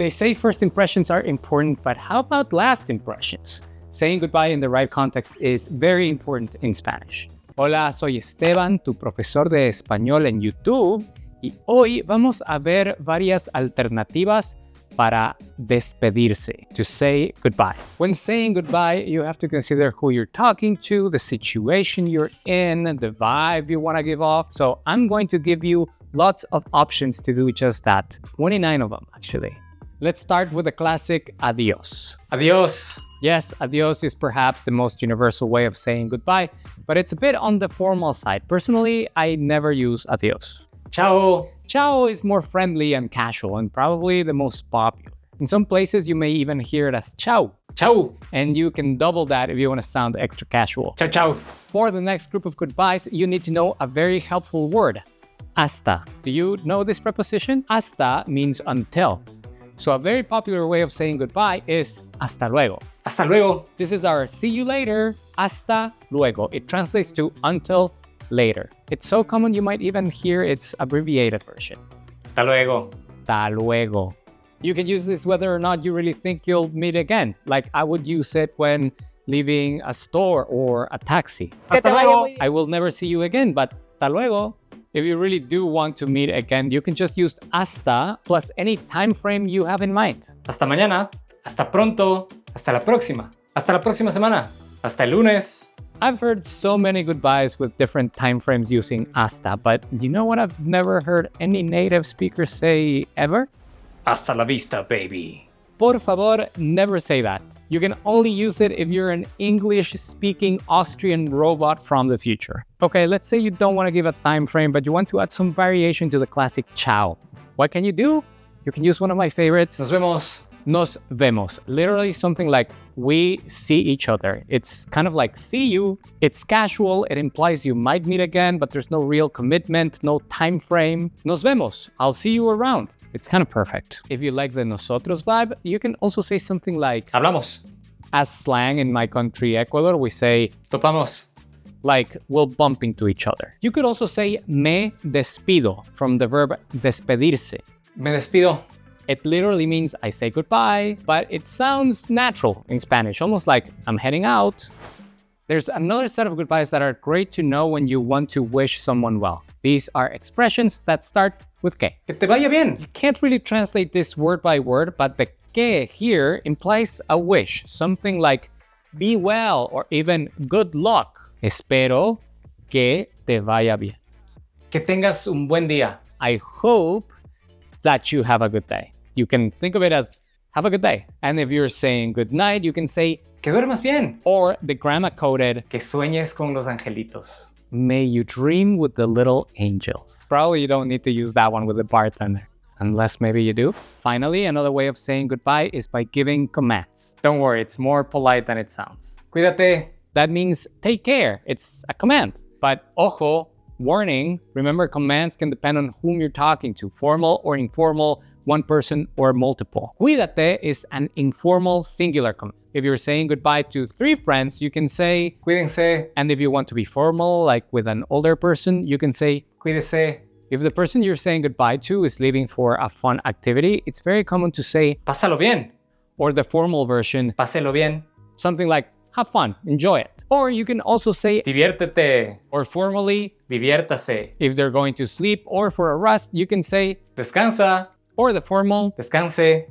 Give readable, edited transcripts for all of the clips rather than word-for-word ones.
They say first impressions are important, but how about last impressions? Saying goodbye in the right context is very important in Spanish. Hola, soy Esteban, tu profesor de español en YouTube, y hoy vamos a ver varias alternativas para despedirse, to say goodbye. When saying goodbye, you have to consider who you're talking to, the situation you're in, the vibe you want to give off. So I'm going to give you lots of options to do just that. 29 of them, actually. Let's start with the classic adiós. Adiós. Yes, adiós is perhaps the most universal way of saying goodbye, but it's a bit on the formal side. Personally, I never use adiós. Ciao. Ciao is more friendly and casual and probably the most popular. In some places, you may even hear it as ciao. Ciao. And you can double that if you want to sound extra casual. Ciao, ciao. For the next group of goodbyes, you need to know a very helpful word. Hasta. Do you know this preposition? Hasta means until. So a very popular way of saying goodbye is hasta luego. Hasta luego. This is our see you later. Hasta luego. It translates to until later. It's so common you might even hear its abbreviated version. Hasta luego. Hasta luego. You can use this whether or not you really think you'll meet again. Like I would use it when leaving a store or a taxi. Hasta luego. I will never see you again, but hasta luego. If you really do want to meet again, you can just use hasta plus any time frame you have in mind. Hasta mañana, hasta pronto, hasta la próxima semana, hasta el lunes. I've heard so many goodbyes with different time frames using hasta, but you know what I've never heard any native speaker say ever? Hasta la vista, baby. Por favor, never say that. You can only use it if you're an English-speaking Austrian robot from the future. Okay, let's say you don't want to give a time frame, but you want to add some variation to the classic ciao. What can you do? You can use one of my favorites. Nos vemos. Nos vemos. Literally something like we see each other. It's kind of like see you. It's casual. It implies you might meet again, but there's no real commitment, no time frame. Nos vemos. I'll see you around. It's kind of perfect. If you like the nosotros vibe, you can also say something like hablamos. As slang in my country, Ecuador, we say topamos. Like we'll bump into each other. You could also say me despido from the verb despedirse. Me despido. It literally means I say goodbye, but it sounds natural in Spanish, almost like I'm heading out. There's another set of goodbyes that are great to know when you want to wish someone well. These are expressions that start with que. Que te vaya bien. You can't really translate this word by word, but the que here implies a wish, something like be well or even good luck. Espero que te vaya bien. Que tengas un buen día. I hope that you have a good day. You can think of it as have a good day. And if you're saying good night, you can say que duermas bien. Or the grandma coded que sueñes con los angelitos. May you dream with the little angels. Probably you don't need to use that one with the bartender, unless maybe you do. Finally, another way of saying goodbye is by giving commands. Don't worry, it's more polite than it sounds. Cuídate. That means take care. It's a command. But ojo, warning, remember commands can depend on whom you're talking to, formal or informal, one person or multiple. Cuídate is an informal singular command. If you're saying goodbye to 3 friends, you can say cuídense. And if you want to be formal, like with an older person, you can say cuídese. If the person you're saying goodbye to is leaving for a fun activity, it's very common to say pásalo bien. Or the formal version, páselo bien. Something like have fun, enjoy it. Or you can also say diviértete. Or formally, diviértase. If they're going to sleep or for a rest, you can say descansa. Or the formal, descanse.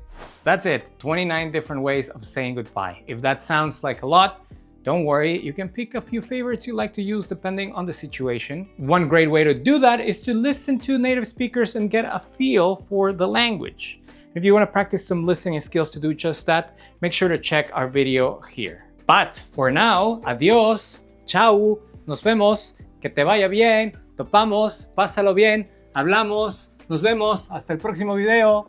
That's it, 29 different ways of saying goodbye. If that sounds like a lot, don't worry, you can pick a few favorites you like to use depending on the situation. One great way to do that is to listen to native speakers and get a feel for the language. If you want to practice some listening skills to do just that, make sure to check our video here. But for now, adiós, chao, nos vemos, que te vaya bien, topamos, pásalo bien, hablamos. Nos vemos hasta el próximo video.